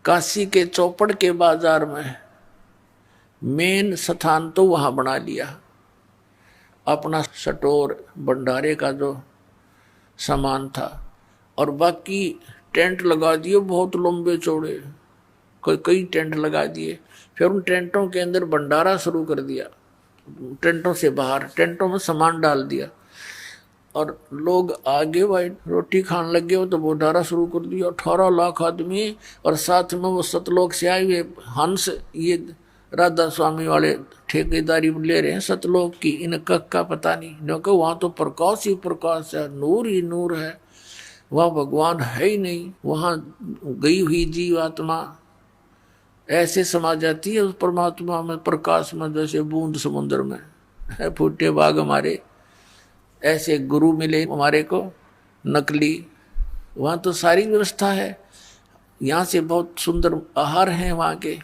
काशी के चौपड़ के बाजार में मेन स्थान तो वहां बना लिया, अपना स्टोर भंडारे का जो सामान था, और बाकी टेंट लगा दिए बहुत लंबे चौड़े, कई टेंट लगा दिए। फिर उन टेंटों के अंदर भंडारा शुरू कर दिया, टेंटों से बाहर टेंटों में सामान डाल दिया, और लोग आगे भाई रोटी खाने लगे हो तो भंडारा शुरू कर दिया। 18 लाख आदमी, और साथ में वो सतलोक से आए हुए हंस, ये राधा स्वामी वाले ठेकेदारी ले रहे हैं सतलोक की, इनका का पता नहीं, क्योंकि वहाँ तो प्रकाश ही प्रकाश है, नूर ही नूर है, वहाँ भगवान है ही नहीं। वहाँ गई हुई जीव आत्मा ऐसे समा जाती है उस परमात्मा में, प्रकाश में, जैसे बूंद समुद्र में है। फूटे बाग हमारे, ऐसे गुरु मिले हमारे को नकली, वहाँ तो सारी व्यवस्था है। यहाँ से बहुत सुंदर आहार हैं वहाँ के,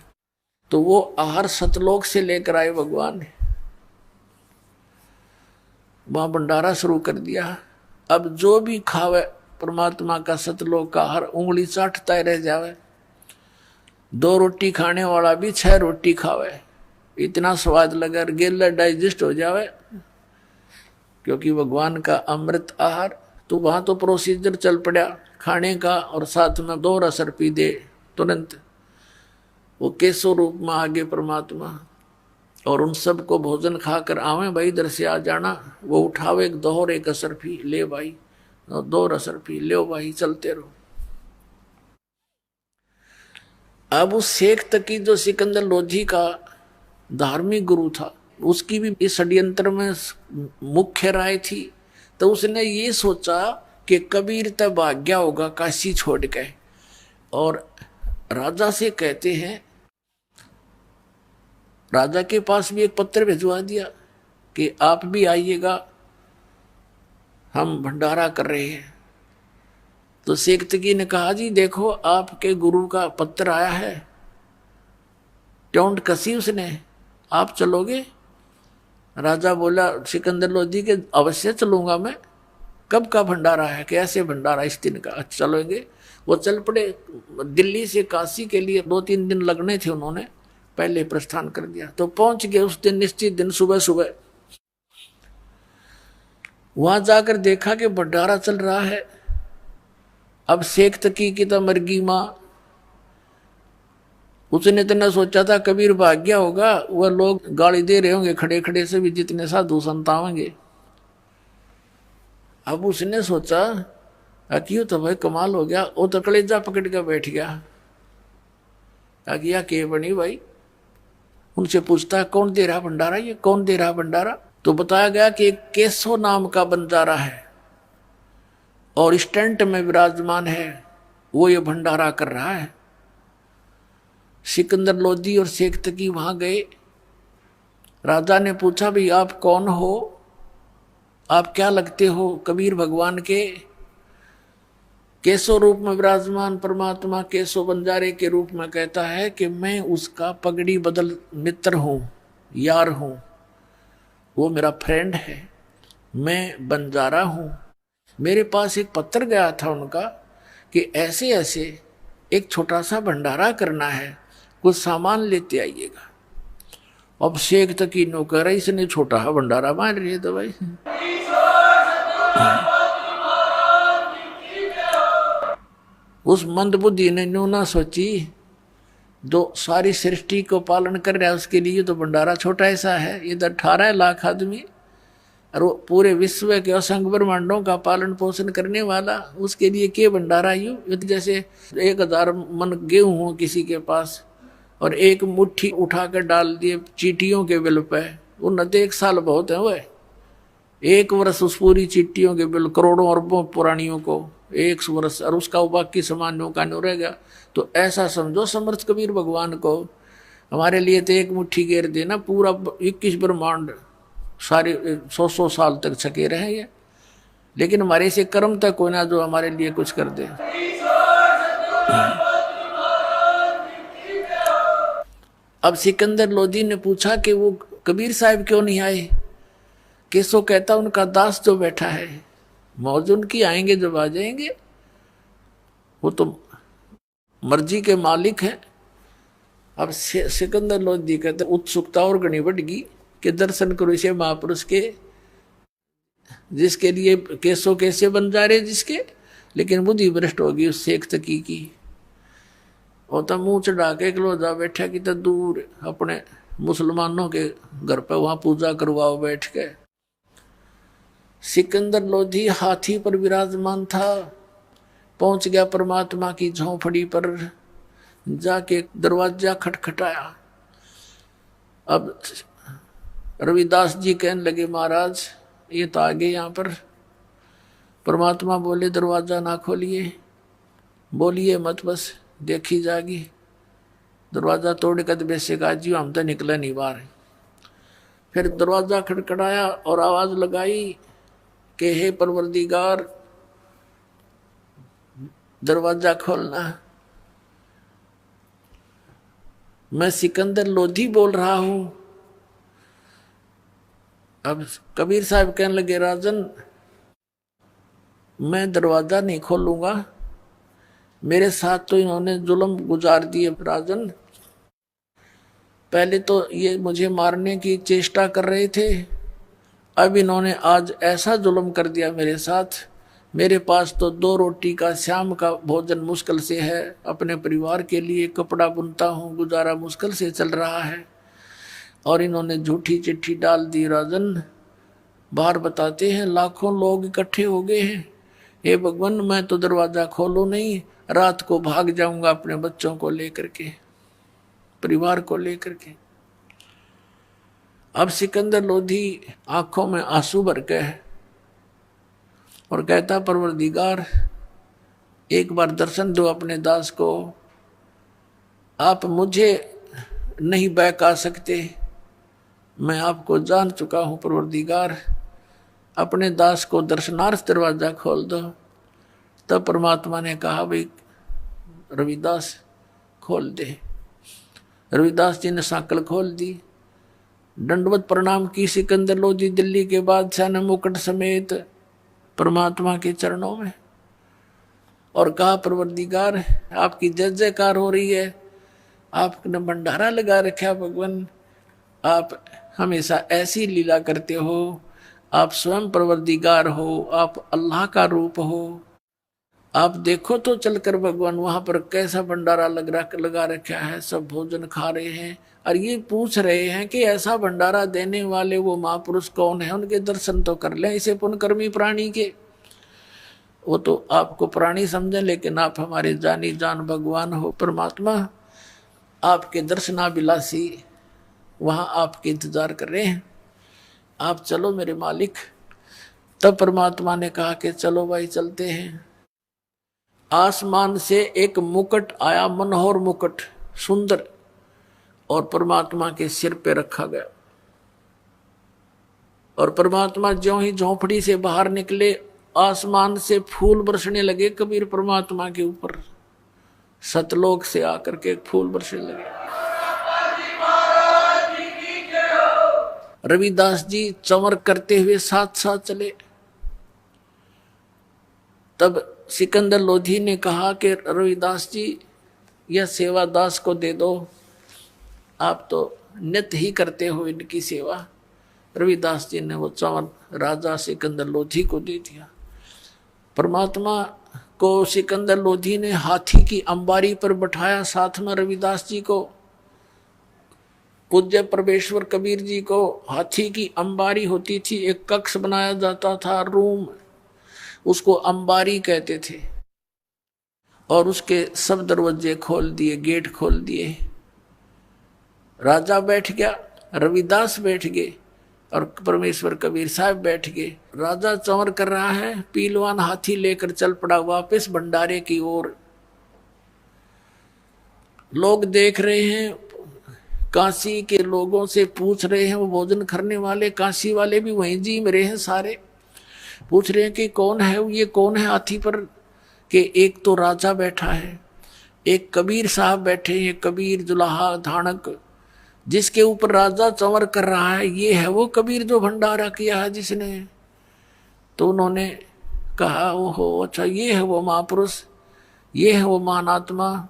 तो वो आहार सतलोक से लेकर आए भगवान ने, वहाँ भंडारा शुरू कर दिया। अब जो भी खावे परमात्मा का सतलोक का आहार, उंगली चाटता रह जावे। 2 रोटी खाने वाला भी 6 रोटी खावे, इतना स्वाद लगा, गेला डाइजेस्ट हो जावे, क्योंकि भगवान का अमृत आहार। तो वहां तो प्रोसीजर चल पड़ा खाने का, और साथ में 2 रसर पी दे तुरंत, वो केसो रूप में आगे परमात्मा, और उन सब को भोजन खाकर आवे भाई इधर से आ जाना। वो उठावे 2 और 1 असर पी ले भाई, 2 रसर पी ले भाई, चलते रहो। अब उस शेख तकी जो सिकंदर लोधी का धार्मिक गुरु था, उसकी भी इस षड्यंत्र में मुख्य राय थी। तो उसने ये सोचा कि कबीर तब भाग्या होगा काशी छोड़ के, और राजा से कहते हैं, राजा के पास भी एक पत्र भिजवा दिया कि आप भी आइएगा, हम भंडारा कर रहे हैं। तो शेख तकी ने कहा, जी देखो आपके गुरु का पत्र आया है। टोंट कसी उसने, आप चलोगे? राजा बोला सिकंदर लोधी के, अवश्य चलूंगा मैं। कब का भंडारा है? कैसे भंडारा? इस दिन का। अच्छा चलोगे? वो चल पड़े। दिल्ली से काशी के लिए 2-3 दिन लगने थे, उन्होंने पहले प्रस्थान कर दिया। तो पहुंच गए उस दिन, निश्चित दिन सुबह सुबह। वहां जाकर देखा कि भंडारा चल रहा है। अब शेख तकी की तो मरगी माँ, उसने इतना सोचा था कबीर भाग गया होगा, वह लोग गाली दे रहे होंगे खड़े खड़े से भी, जितने साधु संत आवेंगे। अब उसने सोचा कि तो भाई कमाल हो गया, वो तो कलेजा पकड़ के बैठ गया। क्या के बनी भाई? उनसे पूछता है कौन दे रहा भंडारा, ये कौन दे रहा भंडारा? तो बताया गया कि केसो नाम का बंजारा है, और इस टेंट में विराजमान है, वो ये भंडारा कर रहा है। सिकंदर लोधी और शेख तकी वहां गए। राजा ने पूछा, भाई आप कौन हो, आप क्या लगते हो कबीर भगवान के? केसो रूप में विराजमान परमात्मा केसो बंजारे के रूप में कहता है कि मैं उसका पगड़ी बदल मित्र हूं, यार हूं, वो मेरा फ्रेंड है, मैं बंजारा हूं। मेरे पास एक पत्र गया था उनका कि ऐसे ऐसे एक छोटा सा भंडारा करना है, कुछ सामान लेते आइएगा। अब शेख तकी नौकर, इसने छोटा भंडारा मान रही है तो भाई। उस मंद बुद्धि ने न्यू ना सोची, जो सारी सृष्टि को पालन कर रहा है उसके लिए तो भंडारा छोटा ऐसा है। ये तो 18 लाख आदमी और पूरे विश्व के असंख्य ब्रह्मांडों का पालन पोषण करने वाला, उसके लिए के भंडारा? यूं जैसे 1000 मन गेहूं हो किसी के पास, और एक मुट्ठी उठा कर डाल दिए चीटियों के बिल पे, वो न तो 1 साल बहुत है, वह 1 वर्ष उस पूरी चिट्ठियों के बिल, करोड़ों अरबों पुरानियों को 1 वर्ष, और उसका बाकी सामान्यों का नहीं रहेगा। तो ऐसा समझो समर्थ कबीर भगवान को, हमारे लिए तो 1 मुट्ठी घेर देना, पूरा 21 ब्रह्मांड सारे 100 साल तक छके रहे ये। लेकिन हमारे से कर्म तक कोई ना जो हमारे लिए कुछ कर दे। अब सिकंदर लोधी ने पूछा कि वो कबीर साहब क्यों नहीं आए? केसो कहता उनका दास जो बैठा है, मौज उनकी, आएंगे जब आ जाएंगे। वो तो मर्जी के मालिक हैं। अब सिकंदर लोधी कहते उत्सुकता और घनी बढ़ गई कि दर्शन करो इसे महापुरुष के, जिसके लिए केसों कैसे बन जा रहे जिसके, लेकिन बुद्धि भ्रष्ट होगी उससे एक तकी की। और तब मुंह चढ़ा के क्लोजा बैठा कि तो दूर अपने मुसलमानों के घर पे वहां पूजा करवाओ बैठ के। सिकंदर लोधी हाथी पर विराजमान था, पहुंच गया परमात्मा की झोंपड़ी पर, जाके दरवाजा खटखटाया। अब रविदास जी कहने लगे महाराज ये तो आ गए यहाँ पर। परमात्मा बोले दरवाजा ना खोलिए, बोलिए मत, बस देखी जागी। दरवाजा तोड़ कर बेसे का जी हम तो निकले नहीं बाहर। फिर दरवाजा खड़खड़ाया और आवाज लगाई कि हे परवरदिगार दरवाजा खोलना, मैं सिकंदर लोधी बोल रहा हूं। अब कबीर साहब कहने लगे राजन मैं दरवाजा नहीं खोलूंगा, मेरे साथ तो इन्होंने जुल्म गुजार दिए राजन। पहले तो ये मुझे मारने की चेष्टा कर रहे थे, अब इन्होंने आज ऐसा जुल्म कर दिया मेरे साथ। मेरे पास तो 2 रोटी का शाम का भोजन मुश्किल से है, अपने परिवार के लिए कपड़ा बुनता हूँ, गुजारा मुश्किल से चल रहा है, और इन्होंने झूठी चिट्ठी डाल दी राजन। बाहर बताते हैं लाखों लोग इकट्ठे हो गए हैं, हे भगवान मैं तो दरवाजा खोलूं नहीं, रात को भाग जाऊंगा अपने बच्चों को लेकर के, परिवार को लेकर के। अब सिकंदर लोधी आंखों में आंसू भर के है और कहता परवरदिगार एक बार दर्शन दो अपने दास को, आप मुझे नहीं बहका सकते, मैं आपको जान चुका हूं परवरदिगार, अपने दास को दर्शनार्थ दरवाजा खोल दो। तब परमात्मा ने कहा भाई रविदास खोल दे। रविदास जी ने सांकल खोल दी, दंडवत प्रणाम की सिकंदर लोधी दिल्ली के बादशाह ने मुकुट समेत परमात्मा के चरणों में, और कहा परवरदिगार आपकी जय जयकार हो रही है, आपने भंडारा लगा रखा भगवान, आप हमेशा ऐसी लीला करते हो, आप स्वयं परवरदिगार हो, आप अल्लाह का रूप हो। आप देखो तो चलकर भगवान वहां पर कैसा भंडारा लगा रखा है, सब भोजन खा रहे हैं और ये पूछ रहे हैं कि ऐसा भंडारा देने वाले वो महापुरुष कौन है, उनके दर्शन तो कर लें इसे पुण्यकर्मी प्राणी के। वो तो आपको प्राणी समझे लेकिन आप हमारे जानी जान भगवान हो परमात्मा, आपके दर्शनाभिलाषी वहां आपके इंतजार कर रहे हैं, आप चलो मेरे मालिक। तब परमात्मा ने कहा कि चलो भाई चलते हैं। आसमान से एक मुकुट आया, मनोहर मुकुट सुंदर, और परमात्मा के सिर पे रखा गया। और परमात्मा ज्यों ही झोंपड़ी से बाहर निकले आसमान से फूल बरसने लगे कबीर परमात्मा के ऊपर, सतलोक से आकर के फूल बरसने लगे। रविदास जी चमर करते हुए साथ साथ चले। तब सिकंदर लोधी ने कहा कि रविदास जी यह सेवा दास को दे दो, आप तो नित्य ही करते हो इनकी सेवा। रविदास जी ने वो चमर राजा सिकंदर लोधी को दे दिया। परमात्मा को सिकंदर लोधी ने हाथी की अंबारी पर बैठाया, साथ में रविदास जी को, पूज्य परमेश्वर कबीर जी को हाथी की अंबारी होती थी, एक कक्ष बनाया जाता था, रूम, उसको अंबारी कहते थे, और उसके सब दरवाजे खोल दिए, गेट खोल दिए। राजा बैठ गया, रविदास बैठ गए और परमेश्वर कबीर साहब बैठ गए। राजा चंवर कर रहा है, पीलवान हाथी लेकर चल पड़ा वापस भंडारे की ओर। लोग देख रहे हैं, काशी के लोगों से पूछ रहे हैं, वो भोजन करने वाले काशी वाले भी वहीं जी मेरे हैं सारे, पूछ रहे हैं कि कौन है ये, कौन है हाथी पर, कि एक तो राजा बैठा है, एक कबीर साहब बैठे हैं, कबीर जुलाहा धानक, जिसके ऊपर राजा चंवर कर रहा है, ये है वो कबीर जो भंडारा किया है जिसने। तो उन्होंने कहा ओहो अच्छा ये है वो महापुरुष, ये है वो महानात्मा।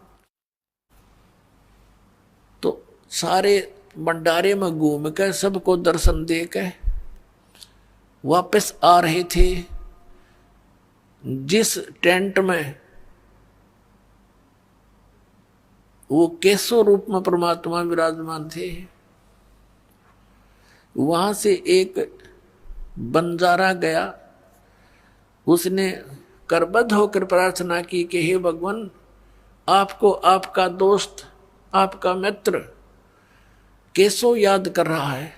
सारे भंडारे में घूम कर सबको दर्शन दे के वापस आ रहे थे। जिस टेंट में वो केशव रूप में परमात्मा विराजमान थे, वहां से एक बंजारा गया। उसने करबद्ध होकर प्रार्थना की कि हे भगवान, आपको आपका दोस्त, आपका मित्र केशव याद कर रहा है।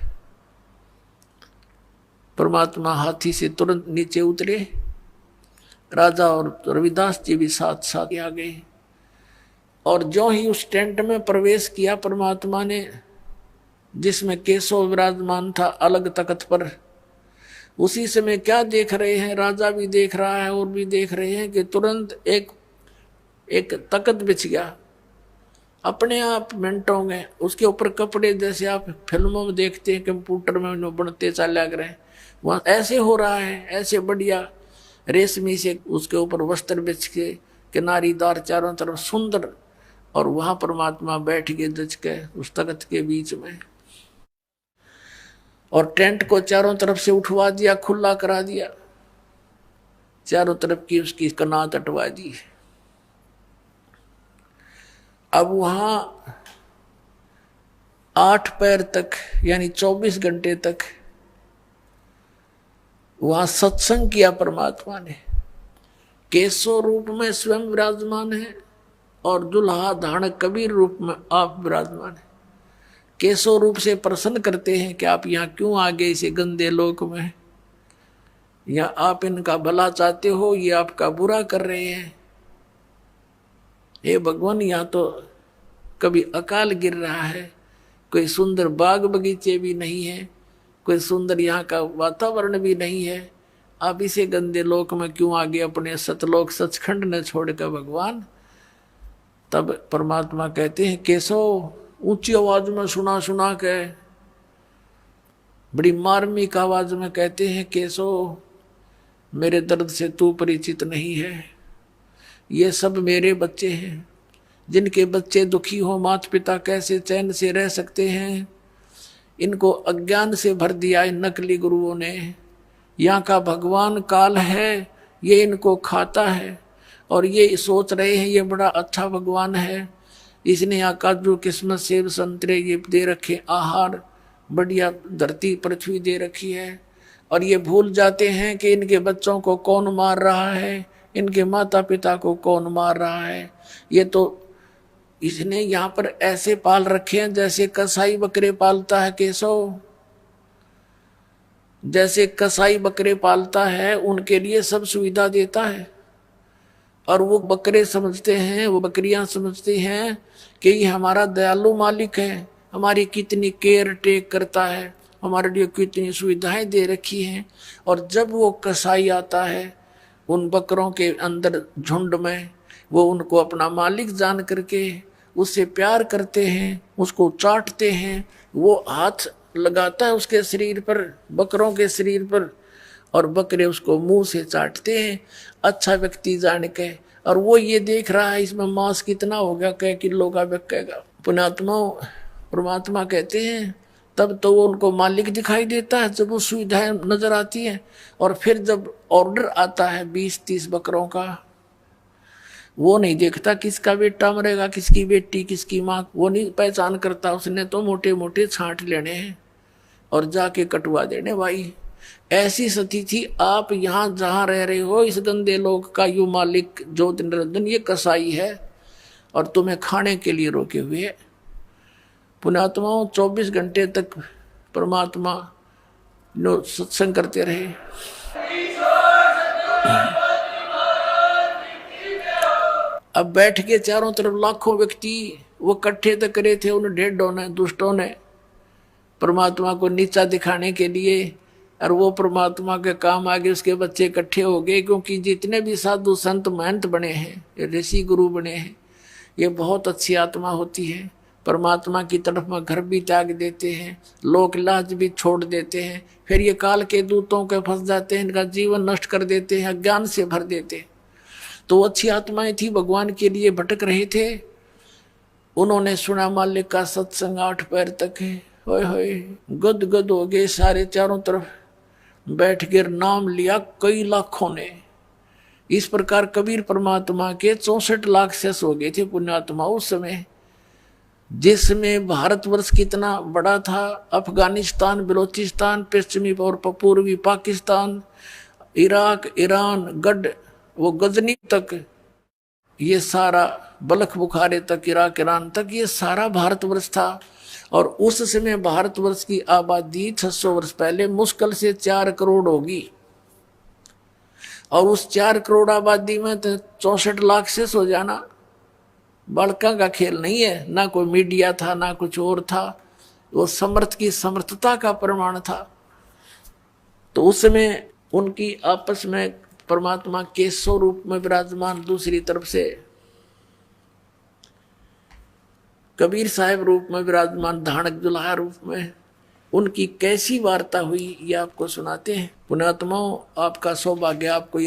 परमात्मा हाथी से तुरंत नीचे उतरे। राजा और रविदास जी भी साथ साथ आ गए। और जो ही उस टेंट में प्रवेश किया परमात्मा ने, जिसमें केशव विराजमान था अलग तख्त पर, उसी समय क्या देख रहे हैं, राजा भी देख रहा है और भी देख रहे हैं कि तुरंत एक तख्त बिछ गया अपने आप मिनटों में। उसके ऊपर कपड़े जैसे आप फिल्मों में देखते हैं, कंप्यूटर में बनते चले गए, वहाँ ऐसे हो रहा है, ऐसे बढ़िया रेशमी से उसके ऊपर वस्त्र बिछ के किनारीदार चारों तरफ सुंदर, और वहां परमात्मा बैठ गए दच के उस तख्त के बीच में। और टेंट को चारों तरफ से उठवा दिया, खुला करा दिया, चारों तरफ की उसकी कनात हटवा दी। अब वहां 8 पैर तक यानी 24 घंटे तक वहां सत्संग किया परमात्मा ने। केशव रूप में स्वयं विराजमान है और दुल्हा धानक कबीर रूप में आप विराजमान है। केशव रूप से प्रसन्न करते हैं कि आप यहाँ क्यों आ गए इसे गंदे लोक में, या आप इनका भला चाहते हो, ये आपका बुरा कर रहे हैं। हे भगवान, यहाँ तो कभी अकाल गिर रहा है, कोई सुंदर बाग बगीचे भी नहीं है, कोई सुंदर यहाँ का वातावरण भी नहीं है, आप इसे गंदे लोक में क्यों आगे अपने सतलोक सचखंड ने छोड़कर भगवान। तब परमात्मा कहते हैं, केशव, ऊंची आवाज में सुना सुना के बड़ी मार्मिक आवाज में कहते हैं, केशव, मेरे दर्द से तू परिचित नहीं है। ये सब मेरे बच्चे हैं। जिनके बच्चे दुखी हो, माता पिता कैसे चैन से रह सकते हैं। इनको अज्ञान से भर दिया इन नकली गुरुओं ने। यहाँ का भगवान काल है, ये इनको खाता है और ये सोच रहे हैं ये बड़ा अच्छा भगवान है, इसने यहाँ काजू किस्मत सेब संतरे ये दे रखे, आहार बढ़िया धरती पृथ्वी दे रखी है, और ये भूल जाते हैं कि इनके बच्चों को कौन मार रहा है, इनके माता पिता को कौन मार रहा है। ये तो इसने यहाँ पर ऐसे पाल रखे हैं जैसे कसाई बकरे पालता है केशव, जैसे कसाई बकरे पालता है, उनके लिए सब सुविधा देता है। और वो बकरे समझते हैं, वो बकरियां समझती हैं कि ये हमारा दयालु मालिक है, हमारी कितनी केयर टेक करता है, हमारे लिए कितनी सुविधाएं दे रखी हैं। और जब वो कसाई आता है उन बकरों के अंदर झुंड में, वो उनको अपना मालिक जान करके उससे प्यार करते हैं, उसको चाटते हैं, वो हाथ लगाता है उसके शरीर पर, बकरों के शरीर पर, और बकरे उसको मुंह से चाटते हैं अच्छा व्यक्ति जान के। और वो ये देख रहा है इसमें मांस कितना होगा, कई किलो का बिकेगा। पुण्यात्मा परमात्मा कहते हैं तब तो वो उनको मालिक दिखाई देता है जब वो सुविधाएं नजर आती है। और फिर जब ऑर्डर आता है 20-30 बकरों का, वो नहीं देखता किसका बेटा मरेगा, किसकी बेटी, किसकी माँ, वो नहीं पहचान करता। उसने तो मोटे मोटे छांट लेने हैं और जाके कटवा देने। भाई ऐसी स्थिति थी। आप यहाँ जहाँ रह रहे हो इस गंदे लोग का यू मालिक जो दिन ये कसाई है और तुम्हें खाने के लिए रोके हुए है। पुण्यात्माओं 24 घंटे तक परमात्मा नो सत्संग करते रहे। अब बैठ के चारों तरफ लाखों व्यक्ति वो इकट्ठे तक करे थे, उन ढेडों ने, दुष्टों ने परमात्मा को नीचा दिखाने के लिए। और वो परमात्मा के काम आगे उसके बच्चे इकट्ठे हो गए, क्योंकि जितने भी साधु संत महंत बने हैं, ऋषि गुरु बने हैं, ये बहुत अच्छी आत्मा होती है। परमात्मा की तरफ में घर भी त्याग देते हैं, लोक लाज भी छोड़ देते हैं, फिर ये काल के दूतों के फंस जाते हैं, इनका जीवन नष्ट कर देते हैं, अज्ञान से भर देते हैं। तो अच्छी आत्माएं थी, भगवान के लिए भटक रहे थे। उन्होंने सुना मालिक का सत्संग 8 पैर तक है। होए होए गद गद हो गए सारे, चारों तरफ बैठ कर नाम लिया कई लाखों ने। इस प्रकार कबीर परमात्मा के 64 लाख शिष्य हो गए थे पुण्यात्मा उस समय, जिसमें भारतवर्ष कितना बड़ा था। अफगानिस्तान, बलोचिस्तान, पश्चिमी और पूर्वी पाकिस्तान, इराक, ईरान, गढ़, वो गजनी तक, ये सारा बलख बुखारे तक, इराक, ईरान तक, ये सारा भारतवर्ष था। और उस समय भारतवर्ष की आबादी 600 वर्ष पहले मुश्किल से 4 करोड़ होगी। और उस 4 करोड़ आबादी में तो 64 लाख से हो जाना बड़का का खेल नहीं है। ना कोई मीडिया था, ना कुछ और था, वो समर्थ की समर्थता का प्रमाण था। तो उस समय उनकी आपस में परमात्मा के स्वरूप में विराजमान, दूसरी तरफ से कबीर साहब रूप में विराजमान, धानक दुल्हा रूप में, उनकी कैसी वार्ता हुई ये आपको सुनाते हैं। पुण्यात्माओं, आपका सौभाग्य, आपको